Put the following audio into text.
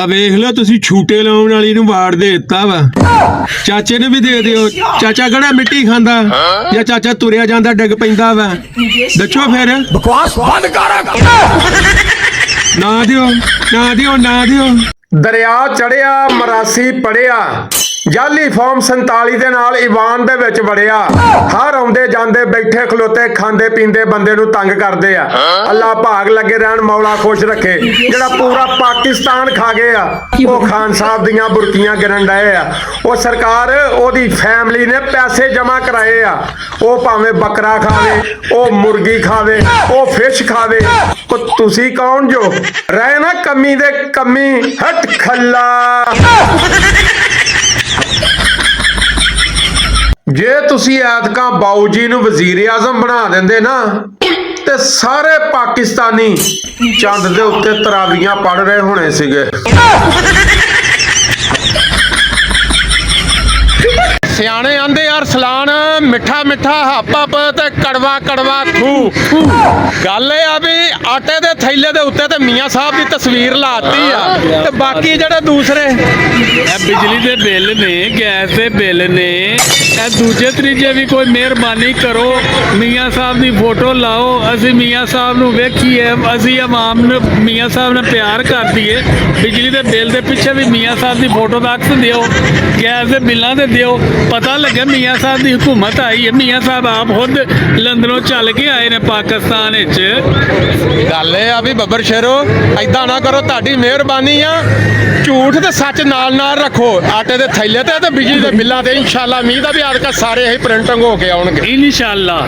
ਆ ਵੇਖ ਲਓ ਤੁਸੀਂ ਛੂਟੇ ਲਾਉਣ ਵਾਲੀ ਨੂੰ ਵਾੜ ਦੇ ਦਿੱਤਾ ਵਾ। ਚਾਚੇ ਨੂੰ ਵੀ ਦੇ ਦਿਓ। ਚਾਚਾ ਕਿਹੜਾ ਮਿੱਟੀ ਖਾਂਦਾ ਜਾਂ ਚਾਚਾ ਤੁਰਿਆ ਜਾਂਦਾ ਡਿੱਗ ਪੈਂਦਾ ਵਾ? ਦੱਸੋ ਫਿਰ। बकवास बंद कर। ਨਾ ਦਿਓ ਨਾ ਦਿਓ ਨਾ ਦਿਓ। ਦਰਿਆ ਚੜਿਆ ਮਰਾਸੀ ਪੜਿਆ ਜਾਲੀ ਫਾਰਮ 47 ਦੇ ਨਾਲ ਈਵਾਨ ਦੇ ਵਿੱਚ ਵੜਿਆ। ਹਰ ਆਉਂਦੇ ਜਾਂਦੇ ਬੈਠੇ ਖਲੋਤੇ ਖਾਂਦੇ ਪੀਂਦੇ ਬੰਦੇ ਨੂੰ ਤੰਗ ਕਰਦੇ ਆ। ਅੱਲਾ ਭਾਗ ਲੱਗੇ ਰਹਿਣ, ਮੌਲਾ ਖੁਸ਼ ਰੱਖੇ। ਜਿਹੜਾ ਪੂਰਾ ਪਾਕਿਸਤਾਨ ਖਾ ਗਏ ਆ ਉਹ ਖਾਨ ਸਾਹਿਬ ਦੀਆਂ ਬੁਰਕੀਆਂ ਗਿਰਨ ਡਏ ਆ। ਉਹ ਸਰਕਾਰ ਉਹਦੀ ਫੈਮਿਲੀ ਨੇ ਪੈਸੇ ਜਮ੍ਹਾਂ ਕਰਾਏ ਆ। ਉਹ ਭਾਵੇਂ ਬੱਕਰਾ ਖਾਵੇ, ਉਹ ਮੁਰਗੀ ਖਾਵੇ, ਉਹ ਫਿਸ਼ ਖਾਵੇ। ਤੁਸੀਂ ਕੌਣ ਜੋ ਰਹਿ ਨਾ ਕਮੀ ਦੇ ਕਮੀ ਹਟ ਖੱਲਾ। ਜੇ ਤੁਸੀਂ ਐਤਕਾਂ ਬਾਊ ਜੀ ਨੂੰ ਵਜ਼ੀਰ ਆਜ਼ਮ ਬਣਾ ਦਿੰਦੇ ਨਾ ਤੇ ਸਾਰੇ ਪਾਕਿਸਤਾਨੀ ਚੰਦ ਦੇ ਉੱਤੇ ਤਰਾਵੀਆਂ ਪੜ ਰਹੇ ਹੋਣੇ ਸੀਗੇ। ਸਿਆਣੇ ਆਂਦੇ ਯਾਰ ਸਲਾਨ ਮਿੱਠਾ ਮਿੱਠਾ ਹੱਪ ਤੇ ਕੜਵਾ ਕੜਵਾ ਖੂ। ਗੱਲ ਇਹ ਆ ਵੀ ਆਟੇ ਦੇ ਥੈਲੇ ਦੇ ਉੱਤੇ ਤੇ ਮੀਆਂ ਸਾਹਿਬ ਦੀ ਤਸਵੀਰ ਲਾਤੀ ਆ ਤੇ ਬਾਕੀ ਜਿਹੜੇ ਦੂਸਰੇ ਬਿਜਲੀ ਦੇ ਬਿੱਲ ਨੇ, ਗੈਸ ਦੇ ਬਿੱਲ ਨੇ, ਇਹ ਦੂਜੇ ਤੀਜੇ ਵੀ ਕੋਈ ਮਿਹਰਬਾਨੀ ਕਰੋ, ਮੀਆਂ ਸਾਹਿਬ ਦੀ ਫੋਟੋ ਲਾਓ। ਅਸੀਂ ਮੀਆਂ ਸਾਹਿਬ ਨੂੰ ਵੇਖੀਏ, ਅਸੀਂ ਆਵਾਮ ਨੂੰ ਮੀਆਂ ਸਾਹਿਬ ਨਾਲ ਪਿਆਰ ਕਰ ਦਈਏ। ਬਿਜਲੀ ਦੇ ਬਿੱਲ ਦੇ ਪਿੱਛੇ ਵੀ ਮੀਆਂ ਸਾਹਿਬ ਦੀ ਫੋਟੋ ਦਾ ਅਕਸ ਦਿਓ, ਗੈਸ ਦੇ ਬਿੱਲਾਂ ਦੇ ਦਿਓ। ਪਤਾ ਲੱਗੇ ਮੀਆਂ ਸਾਹਿਬ ਦੀ ਹਕੂਮਤ ਆਈ ਹੈ। ਮੀਆਂ ਸਾਹਿਬ ਆਪ ਖੁਦ ਲੰਡਨੋਂ ਚੱਲ ਕੇ ਆਏ ਨੇ ਪਾਕਿਸਤਾਨ ਵਿੱਚ। ਗੱਲ ਇਹ ਆ ਵੀ ਬੱਬਰ ਸ਼ੇਰੋ ਐਦਾਂ ਨਾ ਕਰੋ, ਤੁਹਾਡੀ ਮਿਹਰਬਾਨੀ ਆ। ਝੂਠ ਤੇ ਸੱਚ ਨਾਲ ਨਾਲ ਰੱਖੋ ਆਟੇ ਦੇ ਥੈਲੇ ਤੇ ਬਿਜਲੀ ਦੇ ਬਿੱਲਾਂ ਤੇ। ਇਨਸ਼ਾਅੱਲਾ ਉਮੀਦ ਆ ਵੀ ਅੱਜ ਸਾਰੇ ਹੀ ਪ੍ਰਿੰਟਿੰਗ ਹੋ ਕੇ ਆਉਣਗੇ ਇਨਸ਼ਾਅੱਲਾ।